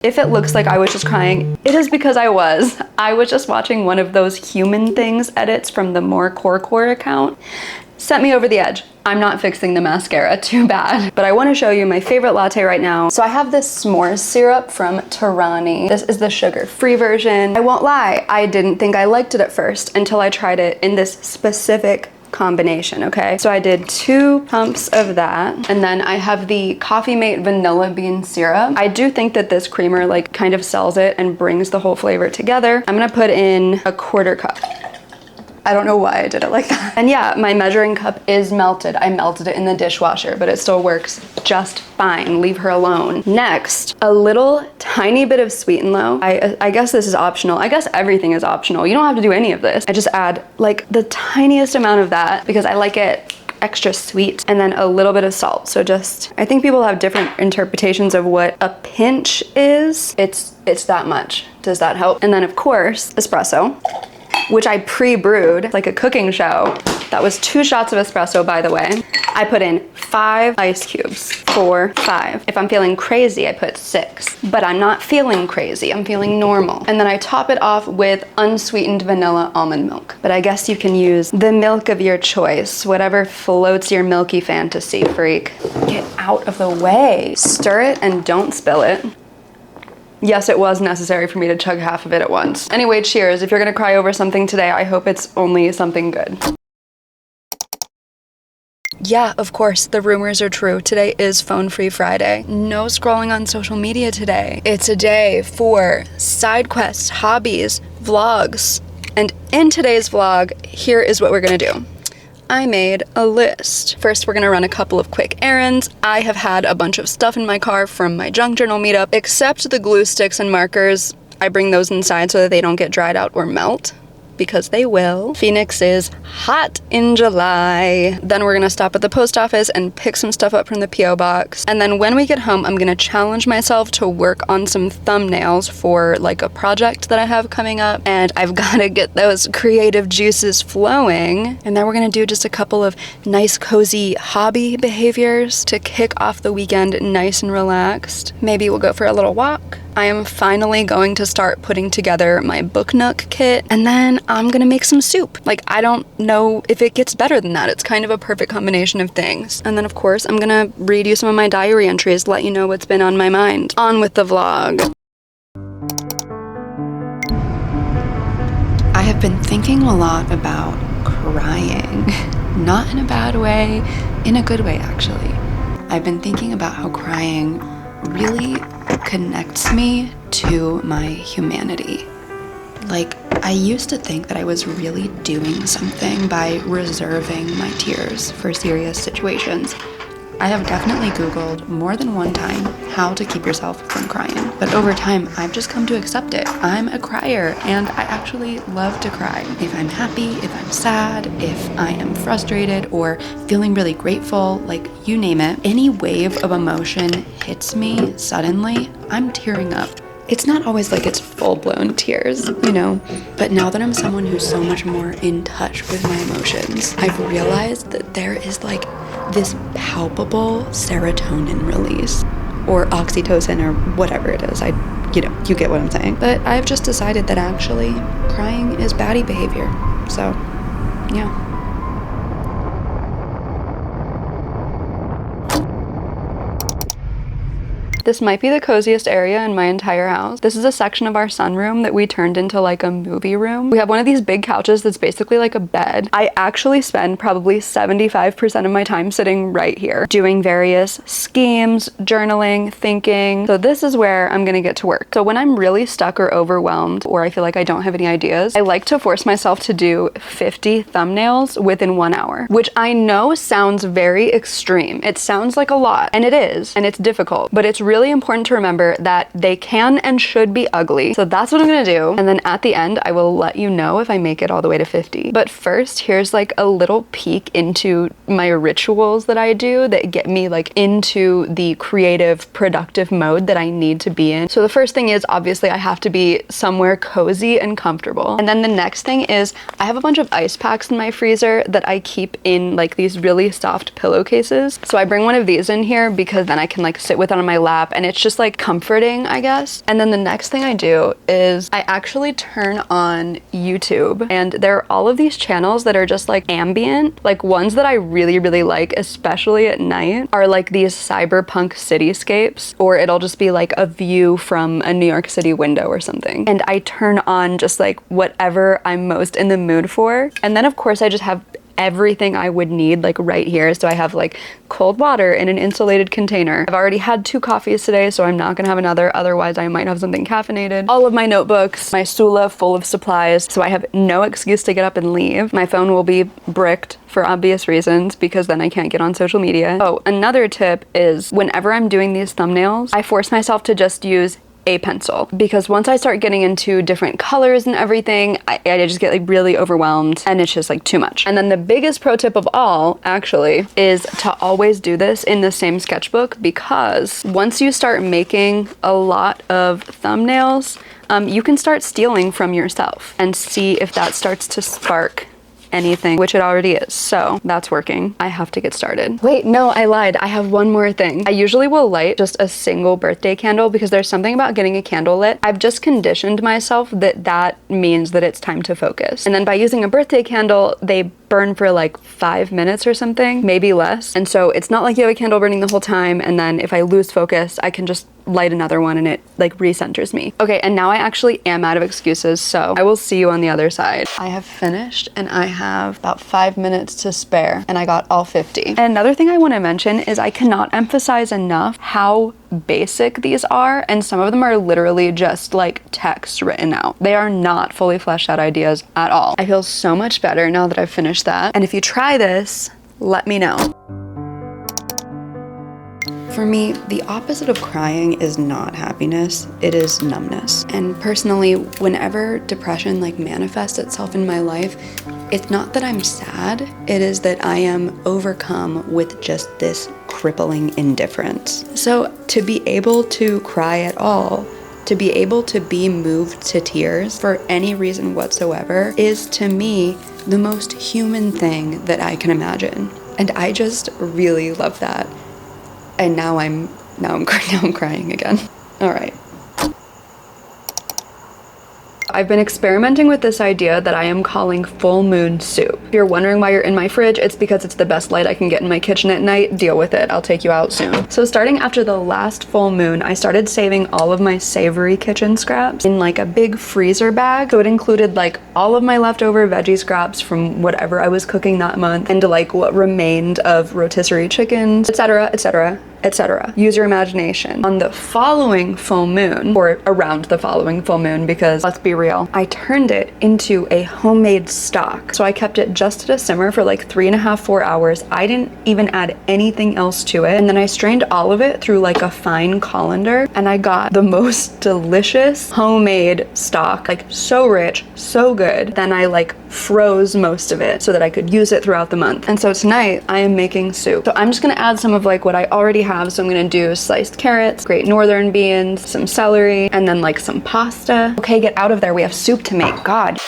If it looks like I was just crying, it is because I was. I was just watching one of those human things edits from the More Core account. Sent me over the edge. I'm not fixing the mascara, too bad. But I want to show you my favorite latte right now. So I have this s'mores syrup from Tyger. This is the sugar-free version. I won't lie, I didn't think I liked it at first until I tried it in this specific combination, okay? So I did 2 pumps of that, and then I have the Coffee Mate vanilla bean syrup. I do think that this creamer like kind of sells it and brings the whole flavor together. I'm gonna put in a 1/4 cup. I don't know why I did it like that. And yeah, my measuring cup is melted. I melted it in the dishwasher, but it still works just fine. Leave her alone. Next, a little tiny bit of Sweet and Low. I guess this is optional. I guess everything is optional. You don't have to do any of this. I just add like the tiniest amount of that because I like it extra sweet, and then a little bit of salt. So just, I think people have different interpretations of what a pinch is. It's that much. Does that help? And then of course, espresso, which I pre-brewed, like a cooking show. That was 2 shots of espresso, by the way. I put in 5 ice cubes, 4, 5. If I'm feeling crazy, I put 6. But I'm not feeling crazy, I'm feeling normal. And then I top it off with unsweetened vanilla almond milk. But I guess you can use the milk of your choice, whatever floats your milky fantasy, freak. Get out of the way. Stir it and don't spill it. Yes, it was necessary for me to chug half of it at once. Anyway, cheers. If you're gonna cry over something today, I hope it's only something good. Yeah, of course, the rumors are true. Today is Phone-Free Friday. No scrolling on social media today. It's a day for side quests, hobbies, vlogs. And in today's vlog, here is what we're gonna do. I made a list. First, we're gonna run a couple of quick errands. I have had a bunch of stuff in my car from my junk journal meetup, except the glue sticks and markers. I bring those inside so that they don't get dried out or melt, because they will. Phoenix is hot in July. Then we're gonna stop at the post office and pick some stuff up from the P.O. box. And then when we get home, I'm gonna challenge myself to work on some thumbnails for like a project that I have coming up. And I've gotta get those creative juices flowing. And then we're gonna do just a couple of nice, cozy hobby behaviors to kick off the weekend nice and relaxed. Maybe we'll go for a little walk. I am finally going to start putting together my book nook kit, and then I'm gonna make some soup. Like, I don't know if it gets better than that. It's kind of a perfect combination of things. And then of course, I'm gonna read you some of my diary entries, let you know what's been on my mind. On with the vlog. I have been thinking a lot about crying. Not in a bad way, in a good way actually. I've been thinking about how crying really connects me to my humanity. Like, I used to think that I was really doing something by reserving my tears for serious situations. I have definitely Googled more than one time how to keep yourself from crying, but over time I've just come to accept it. I'm a crier and I actually love to cry. If I'm happy, if I'm sad, if I am frustrated or feeling really grateful, like you name it, any wave of emotion hits me suddenly, I'm tearing up. It's not always like it's full-blown tears, you know, but now that I'm someone who's so much more in touch with my emotions, I've realized that there is like this palpable serotonin release, or oxytocin, or whatever it is. You get what I'm saying. But I've just decided that actually crying is baddie behavior. So, yeah. This might be the coziest area in my entire house. This is a section of our sunroom that we turned into like a movie room. We have one of these big couches that's basically like a bed. I actually spend probably 75% of my time sitting right here, doing various schemes, journaling, thinking. So this is where I'm gonna get to work. So when I'm really stuck or overwhelmed, or I feel like I don't have any ideas, I like to force myself to do 50 thumbnails within 1 hour, which I know sounds very extreme. It sounds like a lot, and it is, and it's difficult, but it's really important to remember that they can and should be ugly. So that's what I'm gonna do. And then at the end, I will let you know if I make it all the way to 50. But first, here's like a little peek into my rituals that I do that get me like into the creative, productive mode that I need to be in. So the first thing is, obviously, I have to be somewhere cozy and comfortable. And then the next thing is, I have a bunch of ice packs in my freezer that I keep in like these really soft pillowcases. So I bring one of these in here because then I can like sit with it on my lap app, and it's just like comforting, I guess. And then the next thing I do is I actually turn on YouTube, and there are all of these channels that are just like ambient. Like ones that I really, really like, especially at night, are like these cyberpunk cityscapes, or it'll just be like a view from a New York City window or something. And I turn on just like whatever I'm most in the mood for. And then of course I just have everything I would need like right here. So I have like cold water in an insulated container. I've already had 2 coffees today, so I'm not gonna have another, otherwise I might have something caffeinated. All of my notebooks, my Sula full of supplies, so I have no excuse to get up and leave. My phone will be bricked for obvious reasons, because then I can't get on social media. Oh, another tip is whenever I'm doing these thumbnails, I force myself to just use a pencil, because once I start getting into different colors and everything, I just get like really overwhelmed, and it's just like too much. And then the biggest pro tip of all actually is to always do this in the same sketchbook, because once you start making a lot of thumbnails, you can start stealing from yourself and see if that starts to spark anything, which it already is. So that's working. I have to get started. Wait, no, I lied. I have one more thing. I usually will light just a single birthday candle, because there's something about getting a candle lit. I've just conditioned myself that that means that it's time to focus. And then by using a birthday candle, they burn for like 5 minutes or something, maybe less. And so it's not like you have a candle burning the whole time, and then if I lose focus, I can just light another one and it like recenters me. Okay, and now I actually am out of excuses, so I will see you on the other side. I have finished, and I have about 5 minutes to spare, and I got all 50. And another thing I want to mention is I cannot emphasize enough how basic these are, and some of them are literally just like text written out. They are not fully fleshed out ideas at all. I feel so much better now that I've finished that. And if you try this, let me know. For me, the opposite of crying is not happiness, it is numbness. And personally, whenever depression like manifests itself in my life, it's not that I'm sad, it is that I am overcome with just this crippling indifference. So to be able to cry at all, to be able to be moved to tears for any reason whatsoever, is to me the most human thing that I can imagine. And I just really love that. And now I'm crying again. All right. I've been experimenting with this idea that I am calling full moon soup. If you're wondering why you're in my fridge, it's because it's the best light I can get in my kitchen at night. Deal with it, I'll take you out soon. So starting after the last full moon, I started saving all of my savory kitchen scraps in like a big freezer bag. So it included like all of my leftover veggie scraps from whatever I was cooking that month, and like what remained of rotisserie chickens, etc., etc., etc. Use your imagination. On the following full moon, or around the following full moon, because let's be real, I turned it into a homemade stock. So I kept it just at a simmer for like 3.5–4 hours. I didn't even add anything else to it. And then I strained all of it through like a fine colander, and I got the most delicious homemade stock, like so rich, so good. Then I like froze most of it so that I could use it throughout the month. And so tonight I am making soup. So I'm just gonna add some of like what I already have. So I'm gonna do sliced carrots, great northern beans, some celery, and then like some pasta. Okay, get out of there. We have soup to make. God.